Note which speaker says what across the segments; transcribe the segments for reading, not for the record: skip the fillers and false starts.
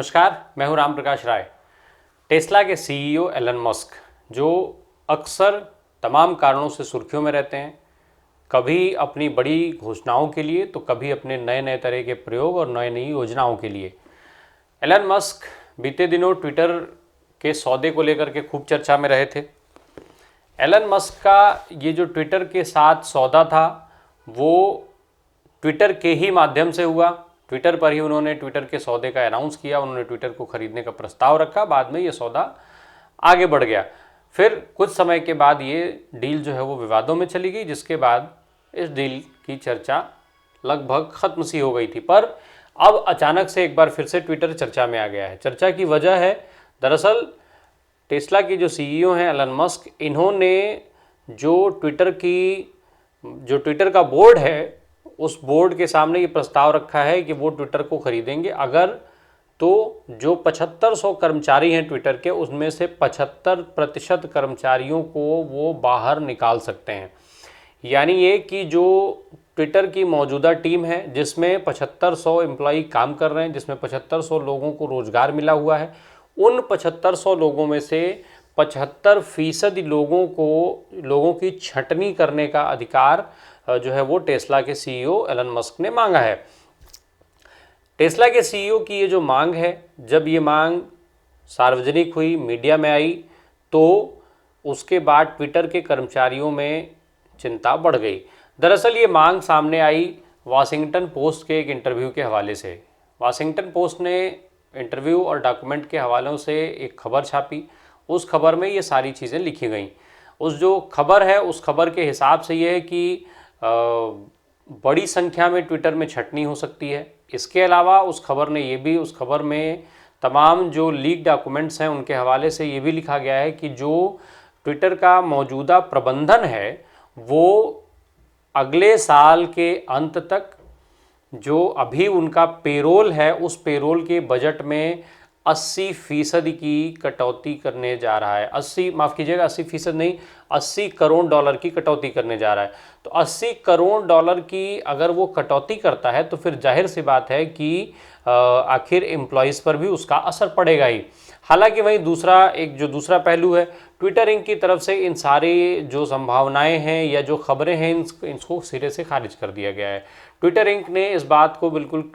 Speaker 1: नमस्कार, मैं हूं राम प्रकाश राय। टेस्ला के सीईओ एलन मस्क, जो अक्सर तमाम कारणों से सुर्खियों में रहते हैं, कभी अपनी बड़ी घोषणाओं के लिए तो कभी अपने नए नए तरह के प्रयोग और नई नई योजनाओं के लिए। एलन मस्क बीते दिनों ट्विटर के सौदे को लेकर के खूब चर्चा में रहे थे। एलन मस्क का ये जो ट्विटर के साथ सौदा था वो ट्विटर के ही माध्यम से हुआ। ट्विटर पर ही उन्होंने ट्विटर के सौदे का अनाउंस किया, उन्होंने ट्विटर को खरीदने का प्रस्ताव रखा, बाद में ये सौदा आगे बढ़ गया। फिर कुछ समय के बाद ये डील जो है वो विवादों में चली गई, जिसके बाद इस डील की चर्चा लगभग ख़त्म सी हो गई थी। पर अब अचानक से एक बार फिर से ट्विटर चर्चा में आ गया है। चर्चा की वजह है दरअसल टेस्ला की जो सीईओ हैं एलन मस्क, इन्होंने जो ट्विटर का बोर्ड है उस बोर्ड के सामने ये प्रस्ताव रखा है कि वो ट्विटर को खरीदेंगे अगर तो जो 7500 कर्मचारी हैं ट्विटर के, उसमें से 75% कर्मचारियों को वो बाहर निकाल सकते हैं। यानी ये कि जो ट्विटर की मौजूदा टीम है जिसमें 7500 एम्प्लॉई काम कर रहे हैं, जिसमें 7500 लोगों को रोज़गार मिला हुआ है, उन 7500 लोगों में से 75% लोगों की छंटनी करने का अधिकार जो है वो टेस्ला के सीईओ एलन मस्क ने मांगा है। टेस्ला के सीईओ की ये जो मांग है, जब ये मांग सार्वजनिक हुई, मीडिया में आई, तो उसके बाद ट्विटर के कर्मचारियों में चिंता बढ़ गई। दरअसल ये मांग सामने आई वाशिंगटन पोस्ट के एक इंटरव्यू के हवाले से। वाशिंगटन पोस्ट ने इंटरव्यू और डॉक्यूमेंट के हवालों से एक खबर छापी। उस खबर में ये सारी चीज़ें लिखी गई। उस जो खबर है उस खबर के हिसाब से ये है कि बड़ी संख्या में ट्विटर में छंटनी हो सकती है। इसके अलावा उस खबर में तमाम जो लीक डॉक्यूमेंट्स हैं उनके हवाले से ये भी लिखा गया है कि जो ट्विटर का मौजूदा प्रबंधन है वो अगले साल के अंत तक जो अभी उनका पेरोल है उस पेरोल के बजट में 80% की कटौती करने जा रहा है। 80% नहीं, $80 करोड़ की कटौती करने जा रहा है। तो $80 करोड़ की अगर वो कटौती करता है तो फिर जाहिर सी बात है कि आखिर एम्प्लॉयज़ पर भी उसका असर पड़ेगा ही। हालांकि वहीं दूसरा पहलू है, ट्विटर इंक की तरफ से इन सारी जो संभावनाएं हैं या जो खबरें हैं इनको सिरे से खारिज कर दिया गया है। ट्विटर इंक ने इस बात को बिल्कुल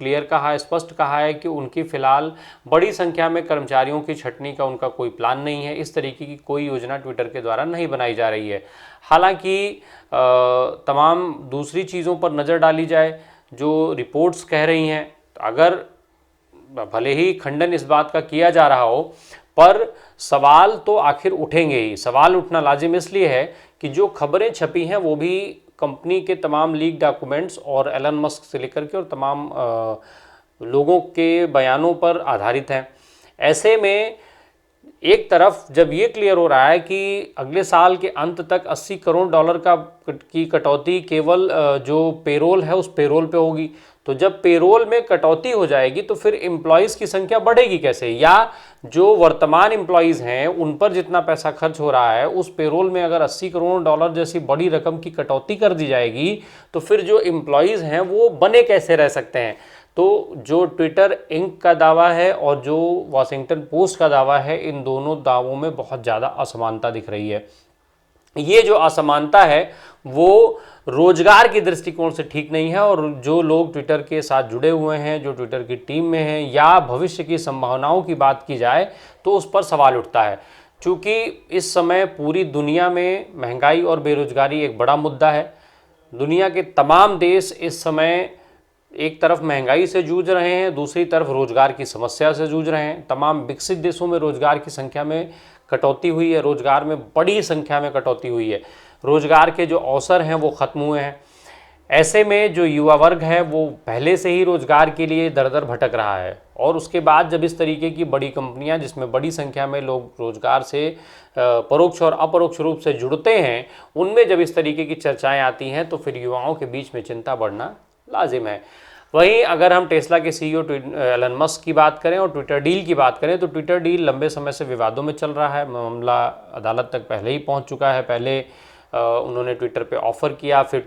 Speaker 1: स्पष्ट कहा है कि उनकी फ़िलहाल बड़ी संख्या में कर्मचारियों की छंटनी का उनका कोई प्लान नहीं है। इस तरीके की कोई योजना ट्विटर के द्वारा नहीं बनाई जा रही है। हालांकि तमाम दूसरी चीज़ों पर नज़र डाली जाए, जो रिपोर्ट्स कह रही हैं, तो अगर भले ही खंडन इस बात का किया जा रहा हो पर सवाल तो आखिर उठेंगे ही। सवाल उठना लाजिम इसलिए है कि जो खबरें छपी हैं वो भी कंपनी के तमाम लीक डॉक्यूमेंट्स और एलन मस्क से लेकर के और तमाम लोगों के बयानों पर आधारित हैं। ऐसे में एक तरफ जब ये क्लियर हो रहा है कि अगले साल के अंत तक $80 करोड़ की कटौती केवल जो पेरोल है उस पेरोल पे होगी, तो जब पेरोल में कटौती हो जाएगी तो फिर एम्प्लॉयज़ की संख्या बढ़ेगी कैसे? या जो वर्तमान एम्प्लॉयज़ हैं उन पर जितना पैसा खर्च हो रहा है उस पेरोल में अगर $80 करोड़ जैसी बड़ी रकम की कटौती कर दी जाएगी तो फिर जो एम्प्लॉयज़ हैं वो बने कैसे रह सकते हैं? तो जो ट्विटर इंक का दावा है और जो वॉशिंगटन पोस्ट का दावा है, इन दोनों दावों में बहुत ज़्यादा असमानता दिख रही है। ये जो असमानता है वो रोजगार की दृष्टिकोण से ठीक नहीं है और जो लोग ट्विटर के साथ जुड़े हुए हैं, जो ट्विटर की टीम में हैं, या भविष्य की संभावनाओं की बात की जाए तो उस पर सवाल उठता है। चूँकि इस समय पूरी दुनिया में महंगाई और बेरोजगारी एक बड़ा मुद्दा है। दुनिया के तमाम देश इस समय एक तरफ महंगाई से जूझ रहे हैं, दूसरी तरफ रोजगार की समस्या से जूझ रहे हैं। तमाम विकसित देशों में रोजगार की संख्या में कटौती हुई है, रोजगार में बड़ी संख्या में कटौती हुई है, रोजगार के जो अवसर हैं वो ख़त्म हुए हैं। ऐसे में जो युवा वर्ग है वो पहले से ही रोजगार के लिए दर दर भटक रहा है और उसके बाद जब इस तरीके की बड़ी कंपनियां जिसमें बड़ी संख्या में लोग रोजगार से परोक्ष और अपरोक्ष रूप से जुड़ते हैं, उनमें जब इस तरीके की चर्चाएँ आती हैं तो फिर युवाओं के बीच में चिंता बढ़ना लाजिम है। वहीं अगर हम टेस्ला के सीईओ एलन मस्क की बात करें और ट्विटर डील की बात करें तो ट्विटर डील लंबे समय से विवादों में चल रहा है। मामला अदालत तक पहले ही पहुंच चुका है। पहले उन्होंने ट्विटर पे ऑफ़र किया, फिर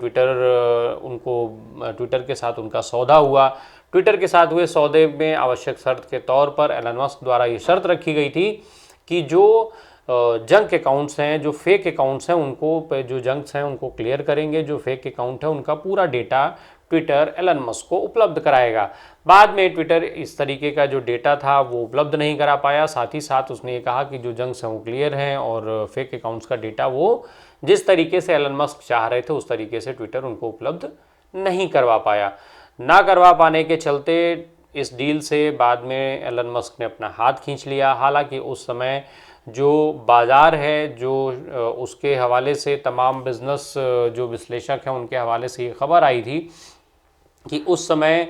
Speaker 1: ट्विटर के साथ उनका सौदा हुआ। ट्विटर के साथ हुए सौदे में आवश्यक शर्त के तौर पर एलन मस्क द्वारा ये शर्त रखी गई थी कि जो जंक अकाउंट्स हैं, जो फेक अकाउंट्स हैं, उनको जो जंक्स हैं उनको क्लियर करेंगे, जो फेक अकाउंट है उनका पूरा डेटा ट्विटर एलन मस्क को उपलब्ध कराएगा। बाद में ट्विटर इस तरीके का जो डेटा था वो उपलब्ध नहीं करा पाया। साथ ही साथ उसने ये कहा कि जो जंक्स हैं वो क्लियर हैं और फेक अकाउंट्स का डेटा वो जिस तरीके से एलन मस्क चाह रहे थे उस तरीके से ट्विटर उनको उपलब्ध नहीं करवा पाया। ना करवा पाने के चलते इस डील से बाद में एलन मस्क ने अपना हाथ खींच लिया। हालांकि उस समय जो बाज़ार है, जो उसके हवाले से तमाम बिज़नेस जो विश्लेषक हैं उनके हवाले से ये खबर आई थी कि उस समय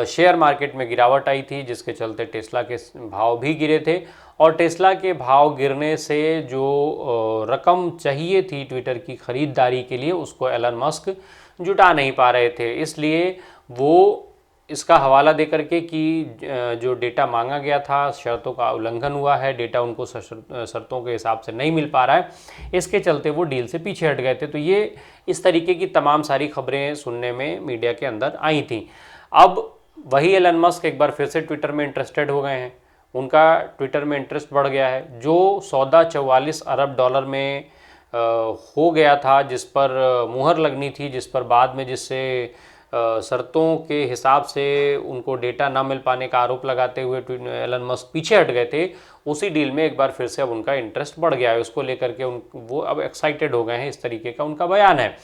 Speaker 1: शेयर मार्केट में गिरावट आई थी, जिसके चलते टेस्ला के भाव भी गिरे थे। और टेस्ला के भाव गिरने से जो रकम चाहिए थी ट्विटर की ख़रीदारी के लिए उसको एलन मस्क जुटा नहीं पा रहे थे। इसलिए वो इसका हवाला दे करके कि जो डेटा मांगा गया था शर्तों का उल्लंघन हुआ है, डेटा उनको शर्तों के हिसाब से नहीं मिल पा रहा है, इसके चलते वो डील से पीछे हट गए थे। तो ये इस तरीके की तमाम सारी खबरें सुनने में मीडिया के अंदर आई थी। अब वही एलन मस्क एक बार फिर से ट्विटर में इंटरेस्टेड हो गए हैं, उनका ट्विटर में इंटरेस्ट बढ़ गया है। जो सौदा 44 अरब डॉलर में हो गया था, जिस पर मुहर लगनी थी, जिस पर बाद में जिससे शर्तों के हिसाब से उनको डेटा ना मिल पाने का आरोप लगाते हुए एलन मस्क पीछे हट गए थे, उसी डील में एक बार फिर से अब उनका इंटरेस्ट बढ़ गया है। उसको लेकर के वो अब एक्साइटेड हो गए हैं, इस तरीके का उनका बयान है।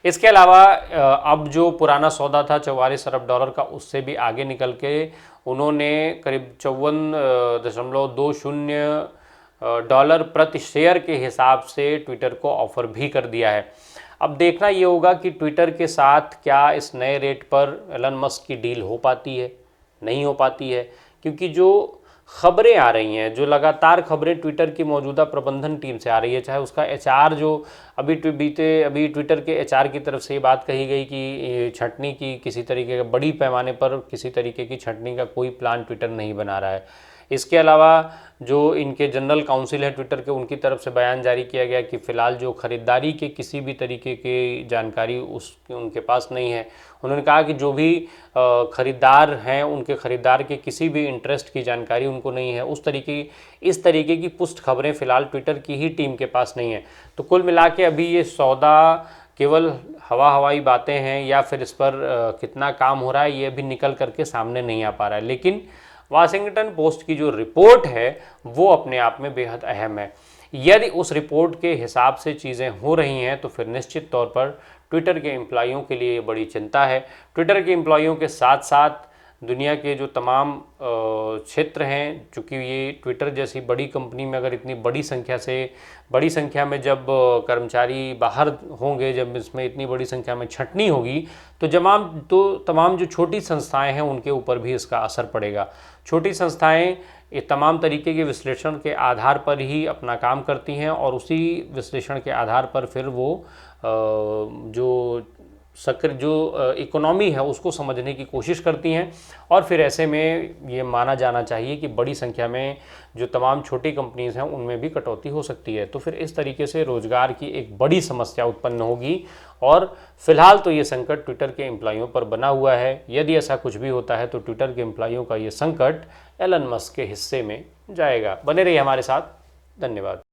Speaker 1: इसके अलावा अब जो पुराना सौदा था 44 अरब डॉलर का, उससे भी आगे निकल के उन्होंने करीब 54.20 डॉलर प्रति शेयर के हिसाब से ट्विटर को ऑफ़र भी कर दिया है। अब देखना ये होगा कि ट्विटर के साथ क्या इस नए रेट पर एलन मस्क की डील हो पाती है, नहीं हो पाती है, क्योंकि जो खबरें आ रही हैं, जो लगातार खबरें ट्विटर की मौजूदा प्रबंधन टीम से आ रही है, चाहे उसका एचआर जो अभी ट्विटर के एचआर की तरफ से ये बात कही गई कि छंटनी की किसी तरीके का बड़ी पैमाने पर किसी तरीके की छंटनी का कोई प्लान ट्विटर नहीं बना रहा है। इसके अलावा जो इनके जनरल काउंसिल है ट्विटर के, उनकी तरफ से बयान जारी किया गया कि फ़िलहाल जो ख़रीदारी के किसी भी तरीके की जानकारी उनके पास नहीं है। उन्होंने कहा कि जो भी ख़रीदार हैं उनके ख़रीदार के किसी भी इंटरेस्ट की जानकारी उनको नहीं है। इस तरीके की पुष्ट खबरें फ़िलहाल ट्विटर की ही टीम के पास नहीं है। तो कुल मिला के अभी ये सौदा केवल हवाई बातें हैं या फिर इस पर कितना काम हो रहा है ये अभी निकल करके सामने नहीं आ पा रहा है। लेकिन वाशिंगटन पोस्ट की जो रिपोर्ट है वो अपने आप में बेहद अहम है। यदि उस रिपोर्ट के हिसाब से चीज़ें हो रही हैं तो फिर निश्चित तौर पर ट्विटर के एम्प्लॉइयों के लिए बड़ी चिंता है। ट्विटर के एम्प्लॉइयों के साथ साथ दुनिया के जो तमाम क्षेत्र हैं, चूँकि ये ट्विटर जैसी बड़ी कंपनी में अगर इतनी बड़ी संख्या में जब कर्मचारी बाहर होंगे, जब इसमें इतनी बड़ी संख्या में छंटनी होगी तो तमाम जो छोटी संस्थाएं हैं उनके ऊपर भी इसका असर पड़ेगा। छोटी संस्थाएं ये तमाम तरीके के विश्लेषण के आधार पर ही अपना काम करती हैं और उसी विश्लेषण के आधार पर फिर वो जो इकोनॉमी है उसको समझने की कोशिश करती हैं। और फिर ऐसे में ये माना जाना चाहिए कि बड़ी संख्या में जो तमाम छोटी कंपनीज़ हैं उनमें भी कटौती हो सकती है। तो फिर इस तरीके से रोज़गार की एक बड़ी समस्या उत्पन्न होगी और फिलहाल तो ये संकट ट्विटर के एम्प्लॉइयों पर बना हुआ है। यदि ऐसा कुछ भी होता है तो ट्विटर के एम्प्लॉइयों का ये संकट एलन मस्क के हिस्से में जाएगा। बने रहिए हमारे साथ। धन्यवाद।